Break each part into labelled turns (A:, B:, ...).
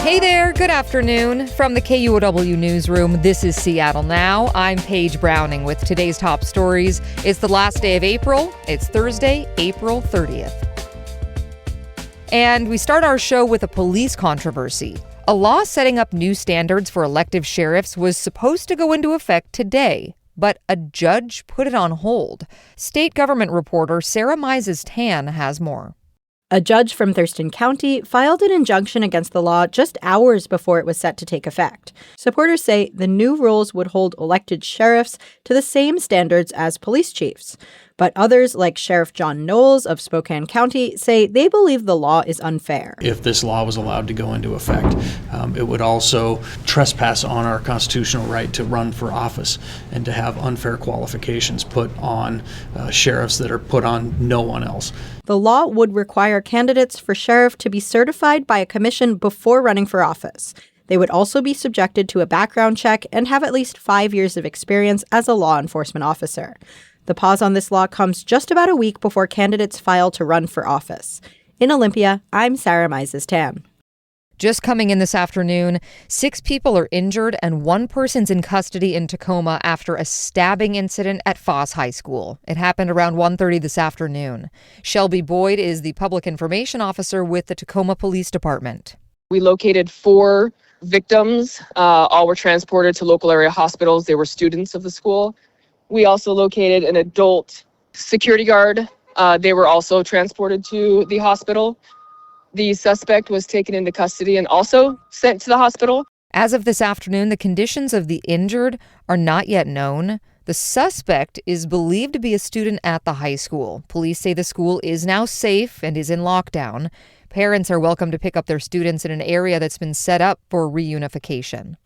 A: Hey there, good afternoon. From the KUOW newsroom, this is Seattle Now. I'm Paige Browning with today's top stories. It's the last day of April. It's Thursday, April 30th. And we start our show with a police controversy. A law setting up new standards for elective sheriffs was supposed to go into effect today, but a judge put it on hold. State government reporter Sarah Mises-Tan has more.
B: A judge from Thurston County filed an injunction against the law just hours before it was set to take effect. Supporters say the new rules would hold elected sheriffs to the same standards as police chiefs. But others, like Sheriff John Knowles of Spokane County, say they believe the law is unfair.
C: If this law was allowed to go into effect, it would also trespass on our constitutional right to run for office and to have unfair qualifications put on sheriffs that are put on no one else.
B: The law would require candidates for sheriff to be certified by a commission before running for office. They would also be subjected to a background check and have at least 5 years of experience as a law enforcement officer. The pause on this law comes just about a week before candidates file to run for office. In Olympia, I'm Sarah Mises-Tan.
A: Just coming in this afternoon, 6 people are injured and 1 person's in custody in Tacoma after a stabbing incident at Foss High School. It happened around 1:30 this afternoon. Shelby Boyd is the public information officer with the Tacoma Police Department.
D: We located 4 victims. All were transported to local area hospitals. They were students of the school. We also located an adult security guard. They were also transported to the hospital. The suspect was taken into custody and also sent to the hospital.
A: As of this afternoon, the conditions of the injured are not yet known. The suspect is believed to be a student at the high school. Police say the school is now safe and is in lockdown. Parents are welcome to pick up their students in an area that's been set up for reunification.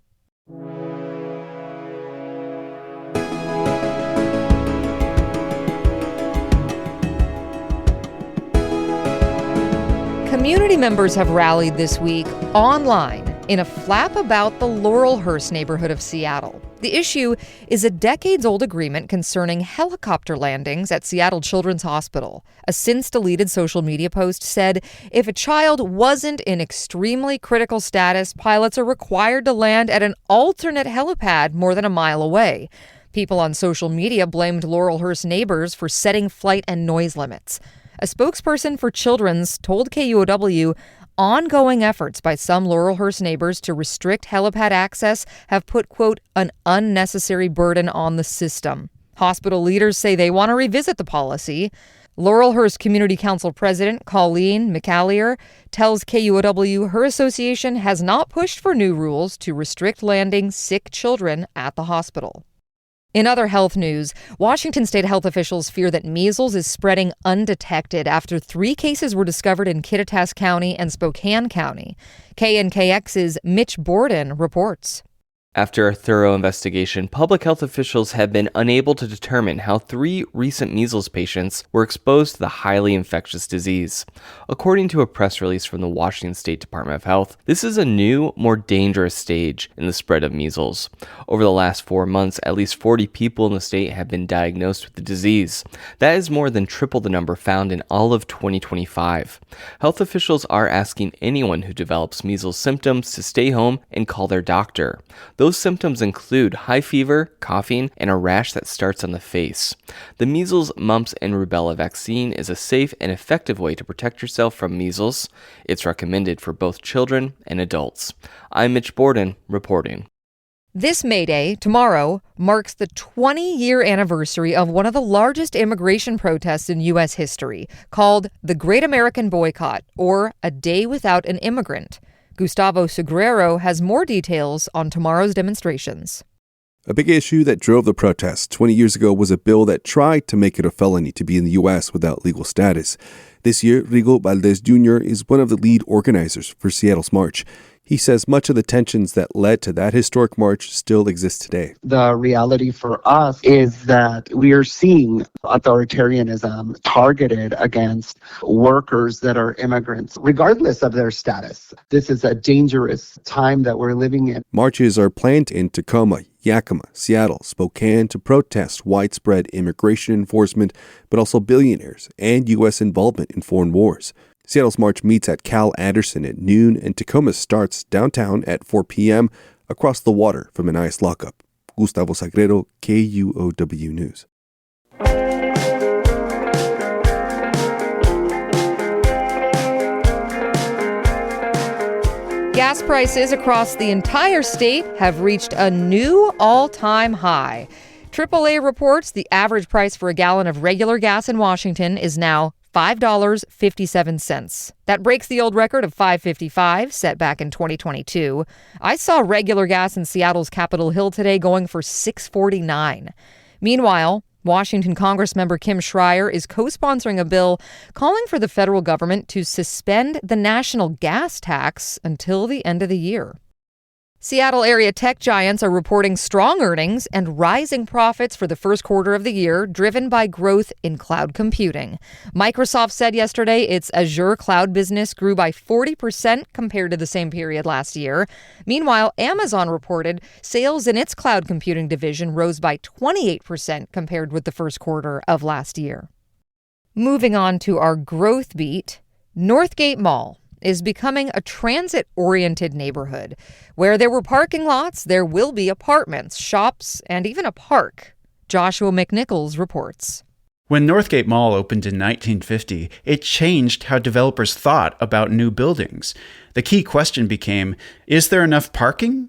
A: Community members have rallied this week online in a flap about the Laurelhurst neighborhood of Seattle. The issue is a decades-old agreement concerning helicopter landings at Seattle Children's Hospital. A since-deleted social media post said if a child wasn't in extremely critical status, pilots are required to land at an alternate helipad more than a mile away. People on social media blamed Laurelhurst neighbors for setting flight and noise limits. A spokesperson for Children's told KUOW ongoing efforts by some Laurelhurst neighbors to restrict helipad access have put, quote, an unnecessary burden on the system. Hospital leaders say they want to revisit the policy. Laurelhurst Community Council President Colleen McAleer tells KUOW her association has not pushed for new rules to restrict landing sick children at the hospital. In other health news, Washington state health officials fear that measles is spreading undetected after 3 cases were discovered in Kittitas County and Spokane County. KNKX's Mitch Borden reports.
E: After a thorough investigation, public health officials have been unable to determine how 3 recent measles patients were exposed to the highly infectious disease. According to a press release from the Washington State Department of Health, this is a new, more dangerous stage in the spread of measles. Over the last 4 months, at least 40 people in the state have been diagnosed with the disease. That is more than triple the number found in all of 2025. Health officials are asking anyone who develops measles symptoms to stay home and call their doctor. Those symptoms include high fever, coughing, and a rash that starts on the face. The measles, mumps, and rubella vaccine is a safe and effective way to protect yourself from measles. It's recommended for both children and adults. I'm Mitch Borden, reporting.
A: This May Day, tomorrow, marks the 20-year anniversary of one of the largest immigration protests in U.S. history, called the Great American Boycott, or A Day Without an Immigrant. Gustavo Segrero has more details on tomorrow's demonstrations.
F: A big issue that drove the protests 20 years ago was a bill that tried to make it a felony to be in the U.S. without legal status. This year, Rigo Valdez Jr. is one of the lead organizers for Seattle's march. He says much of the tensions that led to that historic march still exist today.
G: The reality for us is that we are seeing authoritarianism targeted against workers that are immigrants, regardless of their status. This is a dangerous time that we're living in.
F: Marches are planned in Tacoma, Yakima, Seattle, Spokane to protest widespread immigration enforcement, but also billionaires and U.S. involvement in foreign wars. Seattle's march meets at Cal Anderson at noon, and Tacoma starts downtown at 4 p.m. across the water from an ICE lockup. Gustavo Sagrero, KUOW News.
A: Gas prices across the entire state have reached a new all-time high. AAA reports the average price for a gallon of regular gas in Washington is now $5.57. That breaks the old record of $5.55 set back in 2022. I saw regular gas in Seattle's Capitol Hill today going for $6.49. Meanwhile, Washington Congressmember Kim Schreier is co-sponsoring a bill calling for the federal government to suspend the national gas tax until the end of the year. Seattle area tech giants are reporting strong earnings and rising profits for the first quarter of the year, driven by growth in cloud computing. Microsoft said yesterday its Azure cloud business grew by 40% compared to the same period last year. Meanwhile, Amazon reported sales in its cloud computing division rose by 28% compared with the first quarter of last year. Moving on to our growth beat, Northgate Mall is becoming a transit-oriented neighborhood. Where there were parking lots, there will be apartments, shops, and even a park. Joshua McNichols reports.
H: When Northgate Mall opened in 1950, it changed how developers thought about new buildings. The key question became, is there enough parking?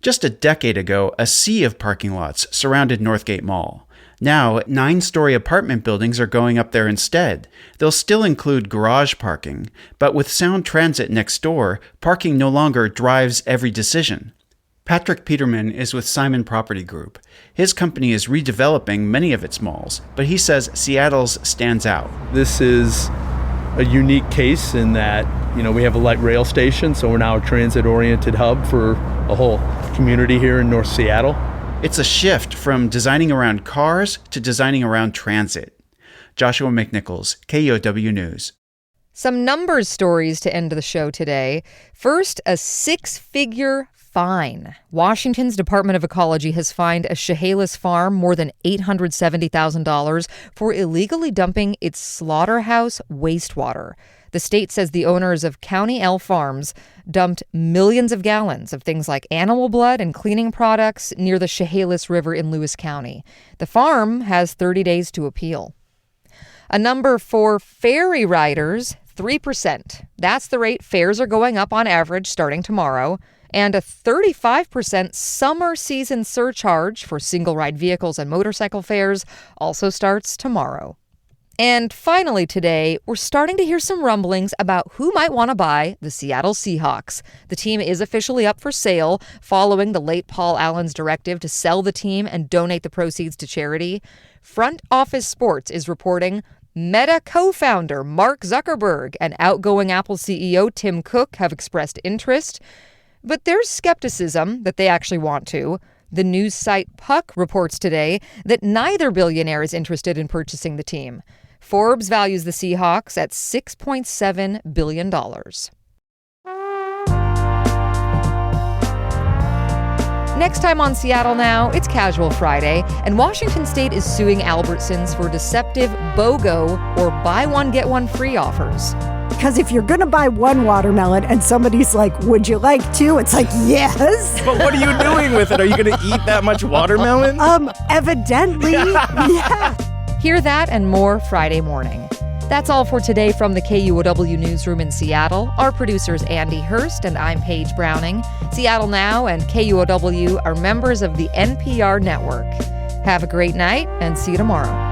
H: Just a decade ago, a sea of parking lots surrounded Northgate Mall. Now, 9-story apartment buildings are going up there instead. They'll still include garage parking, but with Sound Transit next door, parking no longer drives every decision. Patrick Peterman is with Simon Property Group. His company is redeveloping many of its malls, but he says Seattle's stands out.
I: This is a unique case in that, we have a light rail station, so we're now a transit-oriented hub for a whole community here in North Seattle.
H: It's a shift from designing around cars to designing around transit. Joshua McNichols, KUOW News.
A: Some numbers stories to end the show today. First, a 6-figure fine. Washington's Department of Ecology has fined a Chehalis farm more than $870,000 for illegally dumping its slaughterhouse wastewater. The state says the owners of County L Farms dumped millions of gallons of things like animal blood and cleaning products near the Chehalis River in Lewis County. The farm has 30 days to appeal. A number for ferry riders, 3%. That's the rate fares are going up on average starting tomorrow. And a 35% summer season surcharge for single-ride vehicles and motorcycle fares also starts tomorrow. And finally today, we're starting to hear some rumblings about who might want to buy the Seattle Seahawks. The team is officially up for sale following the late Paul Allen's directive to sell the team and donate the proceeds to charity. Front Office Sports is reporting Meta co-founder Mark Zuckerberg and outgoing Apple CEO Tim Cook have expressed interest. But there's skepticism that they actually want to. The news site Puck reports today that neither billionaire is interested in purchasing the team. Forbes values the Seahawks at $6.7 billion. Next time on Seattle Now, it's Casual Friday, and Washington State is suing Albertsons for deceptive BOGO or buy one, get one free offers.
J: Because if you're going to buy one watermelon and somebody's like, would you like two? It's like, yes.
K: But what are you doing with it? Are you going to eat that much watermelon?
J: Evidently, yeah.
A: Hear that and more Friday morning. That's all for today from the KUOW Newsroom in Seattle. Our producer's Andy Hurst, and I'm Paige Browning. Seattle Now and KUOW are members of the NPR network. Have a great night and see you tomorrow.